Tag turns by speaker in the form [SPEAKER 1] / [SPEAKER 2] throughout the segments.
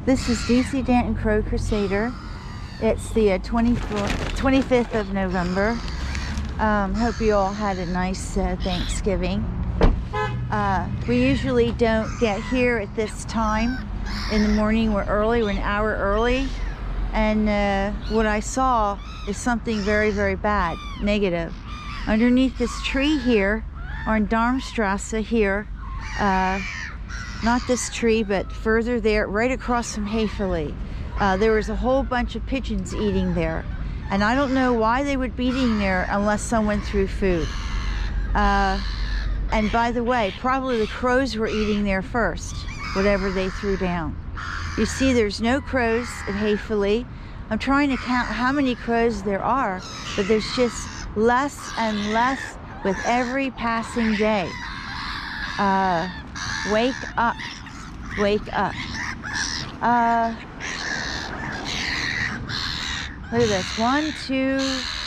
[SPEAKER 1] This is DC Danton Crow Crusader. It's the 25th of November. Hope you all had a nice Thanksgiving. We usually don't get here at this time in the morning. We're early, we're an hour early. And what I saw is something very, very bad, negative. Underneath this tree here, on Darmstrasse here, not this tree, but further there, right across from Hefele, there was a whole bunch of pigeons eating there. And I don't know why they would be eating there unless someone threw food. And by the way, probably the crows were eating there first, whatever they threw down. You see there's no crows at Hefele. I'm trying to count how many crows there are, but there's just less and less with every passing day. Wake up, wake up. Look at this, 1, 2,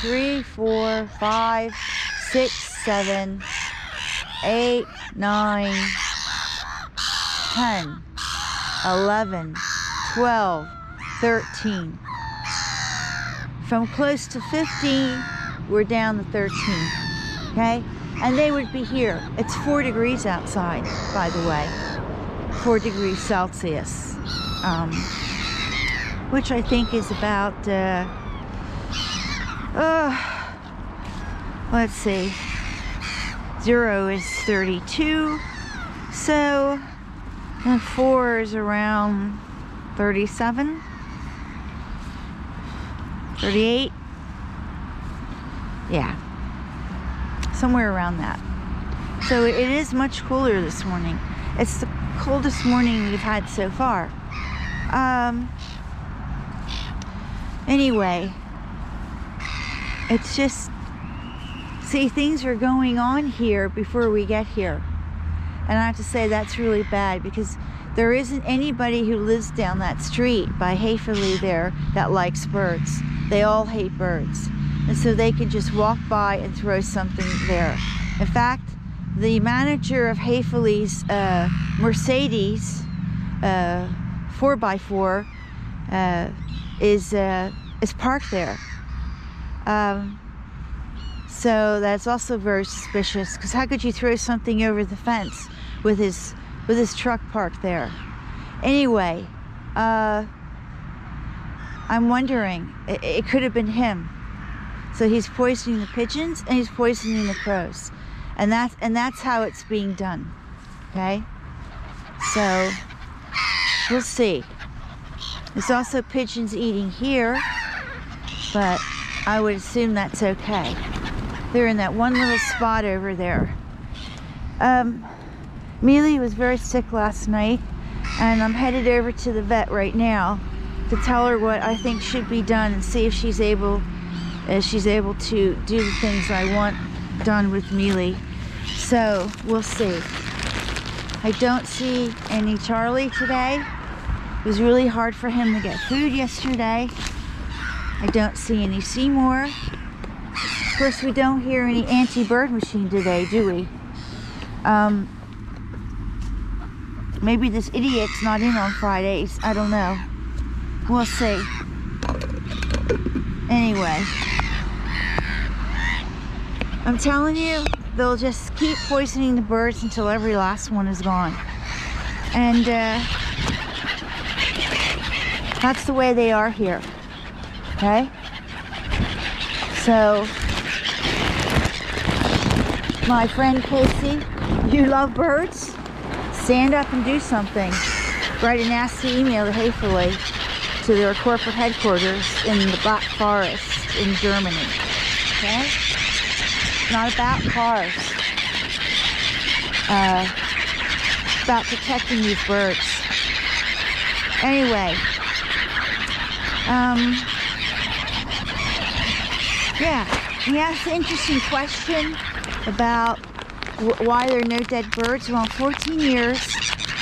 [SPEAKER 1] 3, 4, 5, 6, 7, 8, 9, 10, 11, 12, 13. From close to 15, we're down to 13, okay? And they would be here. It's 4 degrees outside, by the way. 4 degrees Celsius. Which I think is about, let's see. 0 is 32. So, 4 is around 37. 38. Yeah. Somewhere around that. So it is much cooler this morning. It's the coldest morning we've had so far. Anyway, it's just, see, things are going on here before we get here. And I have to say that's really bad because there isn't anybody who lives down that street by Hefele there that likes birds. They all hate birds. And so they could just walk by and throw something there. In fact, the manager of Hefele's Mercedes 4x4 is parked there. So that's also very suspicious, because how could you throw something over the fence with his truck parked there? Anyway, I'm wondering, it could have been him. So he's poisoning the pigeons and he's poisoning the crows. And that's how it's being done. Okay? So we'll see. There's also pigeons eating here, but I would assume that's okay. They're in that one little spot over there. Miele was very sick last night, and I'm headed over to the vet right now to tell her what I think should be done and see if she's able to do the things I want done with Miele. So we'll see. I don't see any Charlie today. It was really hard for him to get food yesterday. I don't see any Seymour. Of course, we don't hear any anti-bird machine today, do we? Maybe this idiot's not in on Fridays. I don't know. We'll see. Anyway, I'm telling you, they'll just keep poisoning the birds until every last one is gone. And that's the way they are here. Okay? So, my friend Casey, you love birds? Stand up and do something. Write a nasty email to Hefele, to their corporate headquarters in the Black Forest in Germany. Okay? It's not about cars. It's about protecting these birds. Anyway, yeah, he asked an interesting question about why there are no dead birds. Well, in 14 years,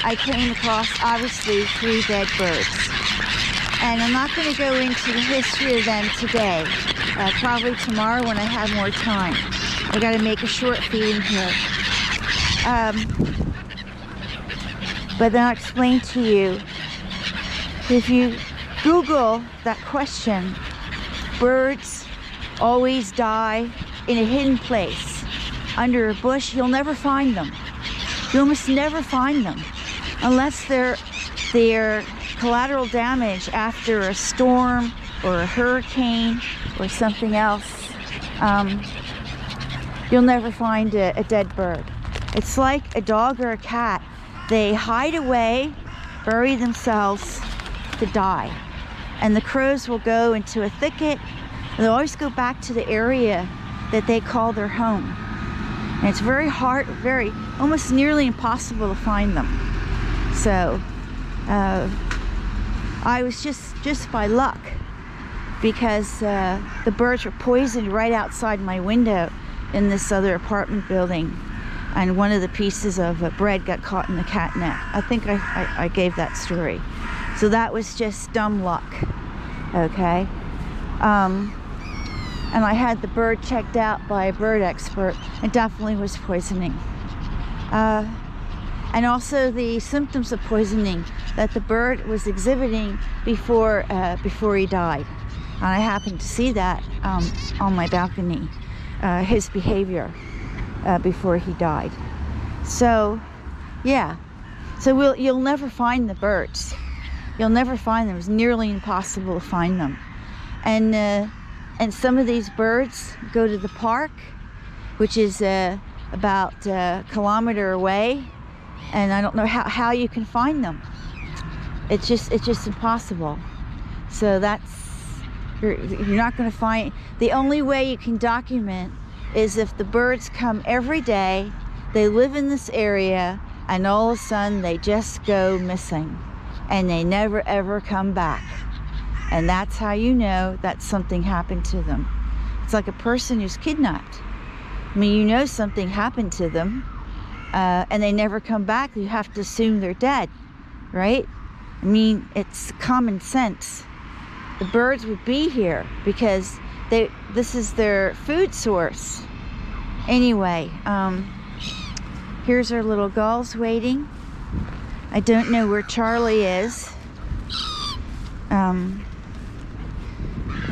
[SPEAKER 1] I came across, obviously, 3 dead birds. And I'm not going to go into the history of them today. Probably tomorrow when I have more time. I got to make a short feeding here. But then I'll explain to you If you Google that question, birds always die in a hidden place under a bush, you'll never find them. You almost never find them unless they're collateral damage after a storm or a hurricane or something else. You'll never find a dead bird. It's like a dog or a cat. They hide away, bury themselves to die. And the crows will go into a thicket. They'll always go back to the area that they call their home. And it's very hard, almost nearly impossible to find them. So I was just by luck, because the birds were poisoned right outside my window in this other apartment building, and one of the pieces of bread got caught in the catnip. I think I gave that story. So that was just dumb luck, okay? And I had the bird checked out by a bird expert. It definitely was poisoning. And also the symptoms of poisoning that the bird was exhibiting before he died. And I happened to see that on my balcony, his behavior before he died. So, yeah. So you'll never find the birds. You'll never find them. It's nearly impossible to find them. And some of these birds go to the park, which is about a kilometer away, and I don't know how you can find them. It's just impossible. So you're not going to find. The only way you can document is if the birds come every day, they live in this area, and all of a sudden they just go missing, and they never ever come back. And that's how you know that something happened to them. It's like a person who's kidnapped. I mean, you know something happened to them, and they never come back. You have to assume they're dead, right? I mean, it's common sense. The birds would be here because this is their food source. Anyway, here's our little gulls waiting. I don't know where Charlie is.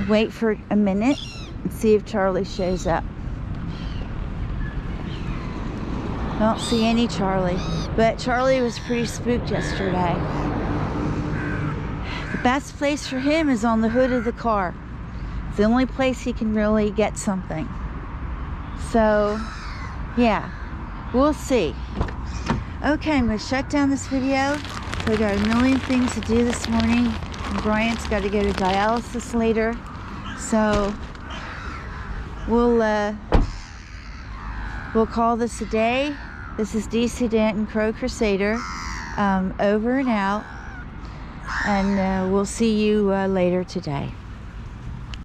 [SPEAKER 1] Wait for a minute and see if Charlie shows up. I don't see any Charlie, but Charlie was pretty spooked yesterday. The best place for him is on the hood of the car. It's the only place he can really get something. So, yeah, we'll see. Okay, I'm going to shut down this video. So I got a million things to do this morning. And Bryant's got to go to dialysis later. So we'll call this a day. This is DC Danton, Crow Crusader, over and out. And we'll see you later today.